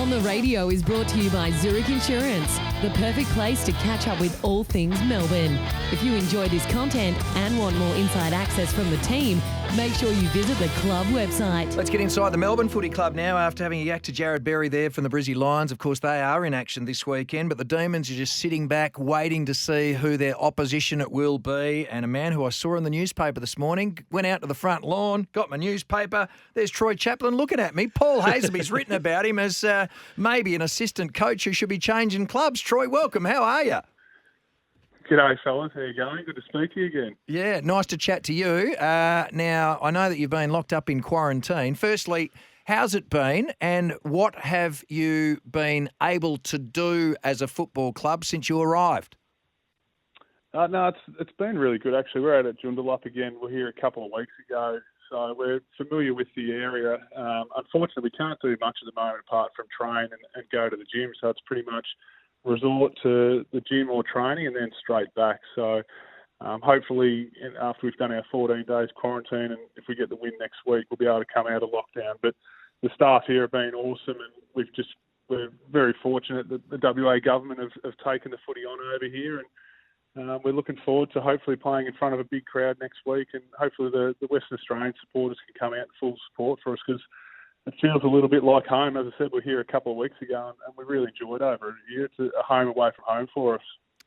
On the Radio is brought to you by Zurich Insurance, the perfect place to catch up with all things Melbourne. If you enjoy this content and want more inside access from the team, make sure you visit the club website. Let's get inside the Melbourne Footy Club now after having a yak to Jared Berry there from the Brizzy Lions. Of course, they are in action this weekend, but the Demons are just sitting back waiting to see who their opposition it will be. And a man who I saw in the newspaper this morning went out to the front lawn, got my newspaper. There's Troy Chaplin looking at me. Paul Hazeby's written about him as maybe an assistant coach who should be changing clubs. Troy, welcome. How are you? G'day, fellas. How you going? Good to speak to you again. Yeah, nice to chat to you. Now, I know that you've been locked up in quarantine. Firstly, how's it been and what have you been able to do as a football club since you arrived? No, it's been really good, actually. We're out at Joondalup again. We're here a couple of weeks ago, so we're familiar with the area. Unfortunately, we can't do much at the moment apart from train and go to the gym, so it's pretty much resort to the gym or training and then straight back. So hopefully after we've done our 14 days quarantine and if we get the win next week, we'll be able to come out of lockdown. But the staff here have been awesome and we're very fortunate that the WA government have taken the footy on over here and we're looking forward to hopefully playing in front of a big crowd next week and hopefully the Western Australian supporters can come out in full support for us because it feels a little bit like home. As I said, we're here a couple of weeks ago and we really enjoyed over here. It's a home away from home for us.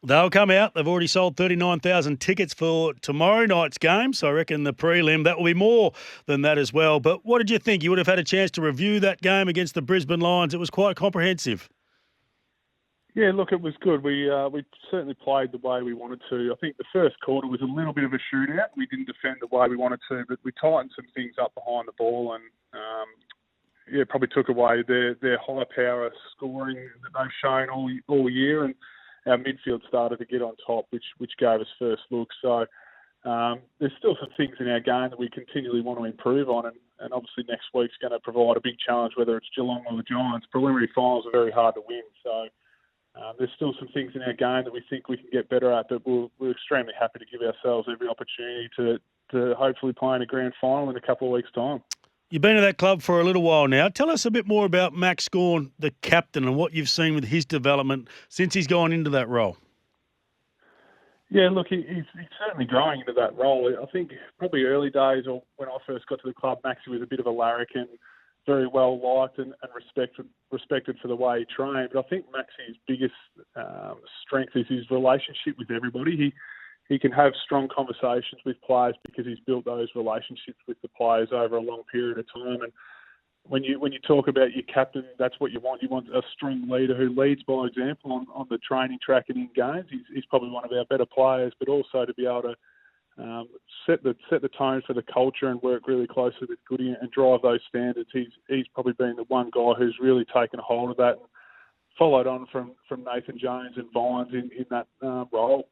They'll come out. They've already sold 39,000 tickets for tomorrow night's game, so I reckon the prelim, that will be more than that as well. But what did you think? You would have had a chance to review that game against the Brisbane Lions. It was quite comprehensive. Yeah, look, it was good. We certainly played the way we wanted to. I think the first quarter was a little bit of a shootout. We didn't defend the way we wanted to, but we tightened some things up behind the ball and probably took away their high power scoring that they've shown all year, and our midfield started to get on top, which gave us first look. So there's still some things in our game that we continually want to improve on, and obviously next week's going to provide a big challenge, whether it's Geelong or the Giants. Preliminary finals are very hard to win, so there's still some things in our game that we think we can get better at, but we're extremely happy to give ourselves every opportunity to hopefully play in a grand final in a couple of weeks' time. You've been at that club for a little while now. Tell us a bit more about Max Gawn, the captain, and what you've seen with his development since he's gone into that role. Yeah, look, he's certainly growing into that role. I think probably early days or when I first got to the club, Maxie was a bit of a larrikin, very well liked and respected for the way he trained. But I think Maxie's biggest strength is his relationship with everybody. He can have strong conversations with players because he's built those relationships with the players over a long period of time. And when you talk about your captain, that's what you want. You want a strong leader who leads by example on the training track and in games. He's probably one of our better players, but also to be able to set the tone for the culture and work really closely with Goody and drive those standards. He's probably been the one guy who's really taken a hold of that and followed on from Nathan Jones and Vines in that role.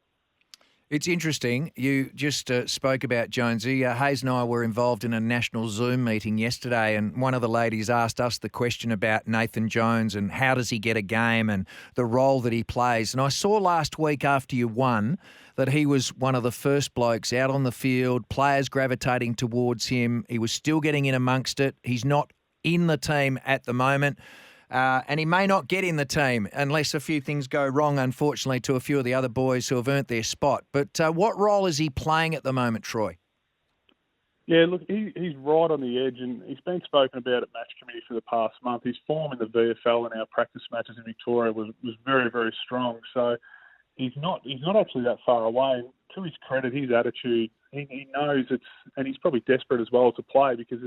It's interesting. You just spoke about Jonesy. Hayes and I were involved in a national Zoom meeting yesterday, and one of the ladies asked us the question about Nathan Jones and how does he get a game and the role that he plays. And I saw last week after you won that he was one of the first blokes out on the field, players gravitating towards him. He was still getting in amongst it. He's not in the team at the moment. And he may not get in the team unless a few things go wrong, unfortunately, to a few of the other boys who have earned their spot. But what role is he playing at the moment, Troy? Yeah, look, he's right on the edge, and he's been spoken about at match committee for the past month. His form in the VFL and our practice matches in Victoria was very, very strong. So he's not actually that far away. And to his credit, his attitude, he knows and he's probably desperate as well to play because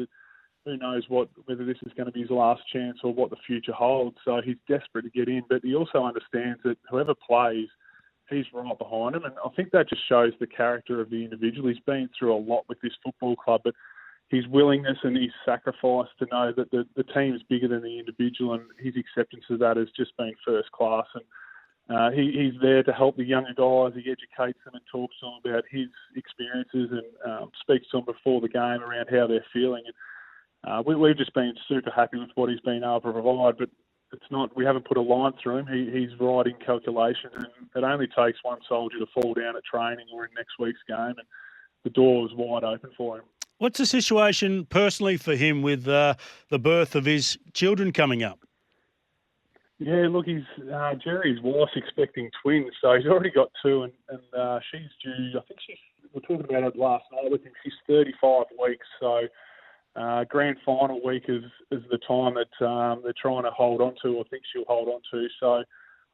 who knows whether this is going to be his last chance or what the future holds. So he's desperate to get in, but he also understands that whoever plays, he's right behind him. And I think that just shows the character of the individual. He's been through a lot with this football club, but his willingness and his sacrifice to know that the team is bigger than the individual and his acceptance of that has just been first class. And he's there to help the younger guys. He educates them and talks to them about his experiences and speaks to them before the game around how they're feeling. And, we've just been super happy with what he's been able to provide, but we haven't put a line through him. He's right in calculations, and it only takes one soldier to fall down at training or in next week's game, and the door is wide open for him. What's the situation personally for him with the birth of his children coming up? Yeah, look, Jerry's wife's expecting twins, so he's already got two, and she's due. I think we're talking about it last night. I think she's 35 weeks, so grand final week is the time that they're trying to hold on to, or think she'll hold on to. So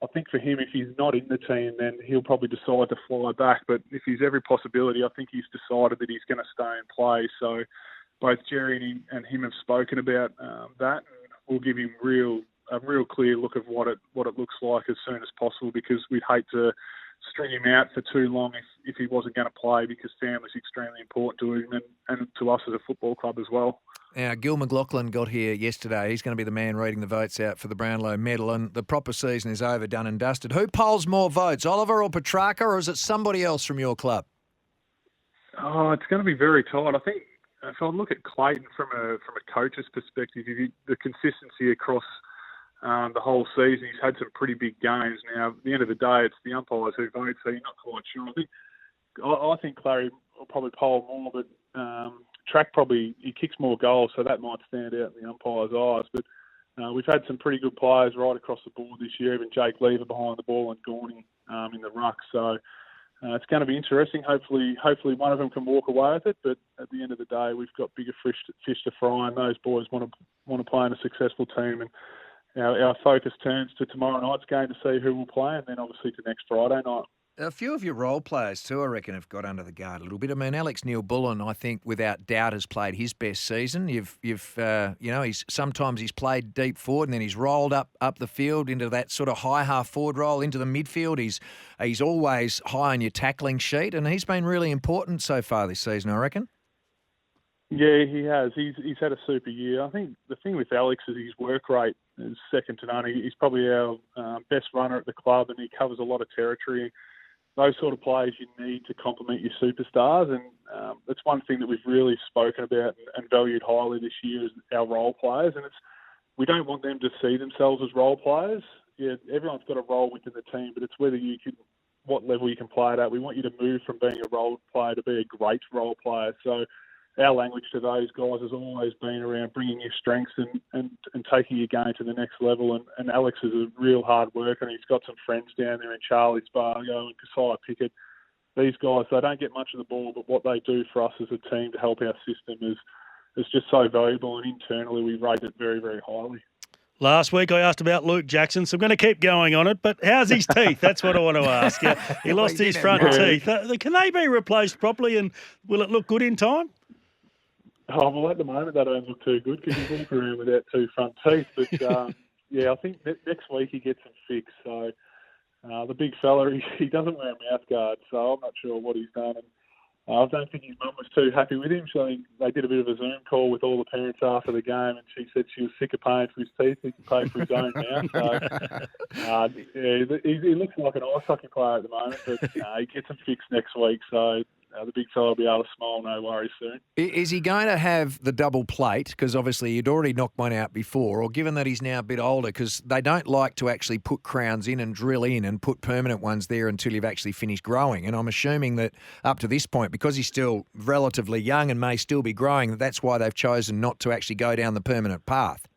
I think for him, if he's not in the team, then he'll probably decide to fly back. But if he's every possibility, I think he's decided that he's going to stay and play. So both Jerry and him have spoken about that, and we'll give him a real clear look of what it looks like as soon as possible, because we'd hate to string him out for too long if he wasn't going to play, because family's extremely important to him and to us as a football club as well. Now, Gil McLaughlin got here yesterday. He's going to be the man reading the votes out for the Brownlow medal, and the proper season is over, done and dusted. Who polls more votes, Oliver or Petrarca, or is it somebody else from your club? Oh, it's going to be very tight. I think if I look at Clayton from a coach's perspective, the consistency across the whole season, he's had some pretty big games. Now, at the end of the day, it's the umpires who vote, so you're not quite sure. I think Clary will probably poll more, but Track he kicks more goals, so that might stand out in the umpire's eyes. But we've had some pretty good players right across the board this year, even Jake Lever behind the ball and Gorney in the ruck. So it's going to be interesting. Hopefully one of them can walk away with it. But at the end of the day, we've got bigger fish to fry, and those boys want to play in a successful team. And our focus turns to tomorrow night's game to see who will play, and then obviously to next Friday night. A few of your role players too, I reckon, have got under the guard a little bit. I mean, Alex Neil-Bullen, I think, without doubt, has played his best season. Sometimes he's played deep forward and then he's rolled up the field into that sort of high half forward role into the midfield. He's always high on your tackling sheet, and he's been really important so far this season, I reckon. Yeah, he has. He's had a super year. I think the thing with Alex is his work rate is second to none. He's probably our best runner at the club, and he covers a lot of territory. Those sort of players you need to complement your superstars, and that's one thing that we've really spoken about and valued highly this year is our role players. And we don't want them to see themselves as role players. Yeah, everyone's got a role within the team, but it's what level you can play it at. We want you to move from being a role player to be a great role player. So our language to those guys has always been around bringing your strengths and taking your game to the next level. And Alex is a real hard worker, and he's got some friends down there in Charlie Spargo and Kasai Pickett. These guys, they don't get much of the ball, but what they do for us as a team to help our system is just so valuable, and internally we rate it very, very highly. Last week I asked about Luke Jackson, so I'm going to keep going on it. But how's his teeth? That's what I want to ask. He lost his front teeth. Can they be replaced properly, and will it look good in time? Oh, well, at the moment, they don't look too good because he's walking around without two front teeth. But, I think next week he gets them fixed. So the big fella, he doesn't wear a mouth guard, so I'm not sure what he's done. And I don't think his mum was too happy with him. So they did a bit of a Zoom call with all the parents after the game, and she said she was sick of paying for his teeth. He can pay for his own mouth. So, he looks like an ice hockey player at the moment, but he gets them fixed next week. So the big fella will be able to smile, no worries soon. Is he going to have the double plate? Because obviously he'd already knocked one out before, or given that he's now a bit older, because they don't like to actually put crowns in and drill in and put permanent ones there until you've actually finished growing. And I'm assuming that up to this point, because he's still relatively young and may still be growing, that's why they've chosen not to actually go down the permanent path.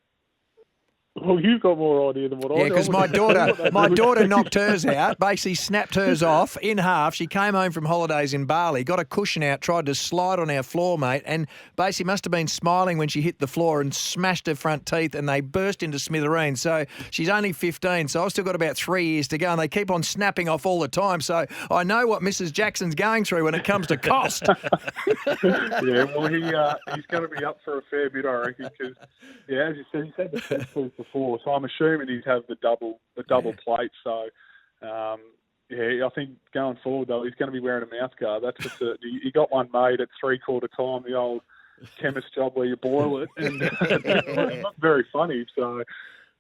Well, you've got more idea than what I do. Yeah, because my daughter knocked hers out, basically snapped hers off in half. She came home from holidays in Bali, got a cushion out, tried to slide on our floor, mate, and basically must have been smiling when she hit the floor and smashed her front teeth, and they burst into smithereens. So she's only 15, so I've still got about 3 years to go, and they keep on snapping off all the time. So I know what Mrs. Jackson's going through when it comes to cost. Yeah, well, he's going to be up for a fair bit, I reckon, because, as you said, he's had the front teeth before, so I'm assuming he'd have the double plate. So, I think going forward though, he's going to be wearing a mouth guard. That's for certain. He got one made at 3/4 time, the old chemist job where you boil it, and it's not very funny. So,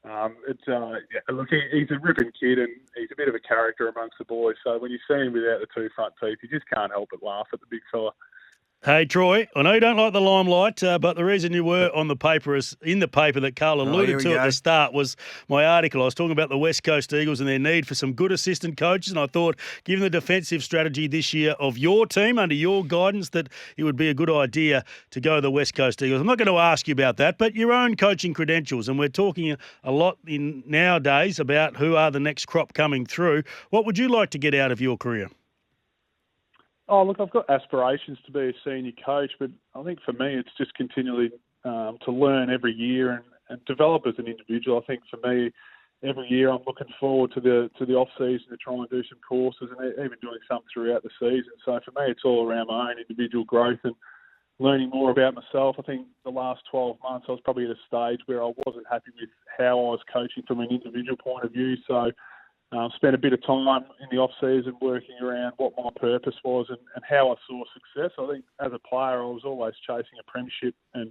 look, he's a ripping kid, and he's a bit of a character amongst the boys. So when you see him without the two front teeth, you just can't help but laugh at the big fella. Hey, Troy, I know you don't like the limelight, but the reason you were on the paper in the paper that Carl alluded to at the start was my article. I was talking about the West Coast Eagles and their need for some good assistant coaches, and I thought, given the defensive strategy this year of your team under your guidance, that it would be a good idea to go to the West Coast Eagles. I'm not going to ask you about that, but your own coaching credentials, and we're talking a lot in nowadays about who are the next crop coming through. What would you like to get out of your career? Oh, look, I've got aspirations to be a senior coach, but I think for me it's just continually to learn every year and develop as an individual. I think for me, every year I'm looking forward to the off season to try and do some courses and even doing some throughout the season. So for me, it's all around my own individual growth and learning more about myself. I think the last 12 months I was probably at a stage where I wasn't happy with how I was coaching from an individual point of view. So spent a bit of time in the off-season working around what my purpose was and how I saw success. I think as a player, I was always chasing a premiership and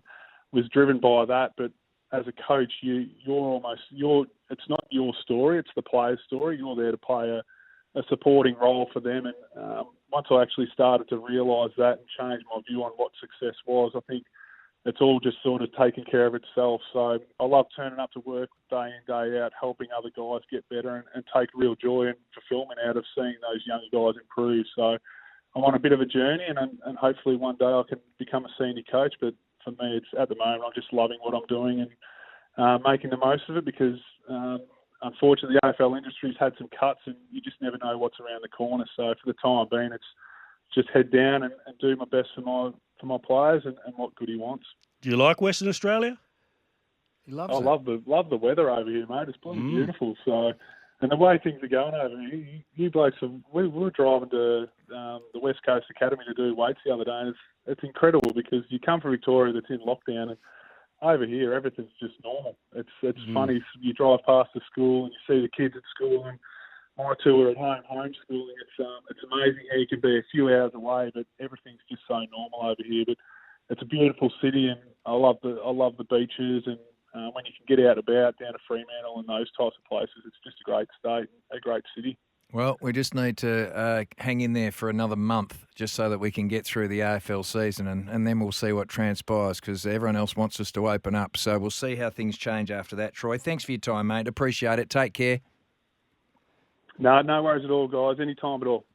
was driven by that. But as a coach, it's not your story, it's the player's story. You're there to play a supporting role for them. And once I actually started to realise that and change my view on what success was, I think it's all just sort of taking care of itself. So I love turning up to work day in, day out, helping other guys get better and take real joy and fulfilment out of seeing those younger guys improve. So I'm on a bit of a journey and hopefully one day I can become a senior coach. But for me, it's at the moment, I'm just loving what I'm doing and making the most of it because unfortunately the AFL industry's had some cuts and you just never know what's around the corner. So for the time being, it's just head down and do my best for my players and what good he wants. Do you like Western Australia? He loves I it. love the weather over here, mate. It's bloody beautiful. So, and the way things are going over here, you blokes, we were driving to the West Coast Academy to do weights the other day, and it's incredible because you come from Victoria that's in lockdown, and over here everything's just normal. It's funny. You drive past the school and you see the kids at school, and my two are at home homeschooling. It's amazing how you can be a few hours away, but everything's just so normal over here. But it's a beautiful city, and I love the beaches, and when you can get out and about down to Fremantle and those types of places, it's just a great state, a great city. Well, we just need to hang in there for another month just so that we can get through the AFL season and then we'll see what transpires because everyone else wants us to open up. So we'll see how things change after that. Troy, thanks for your time, mate. Appreciate it. Take care. No worries at all, guys. Any time at all.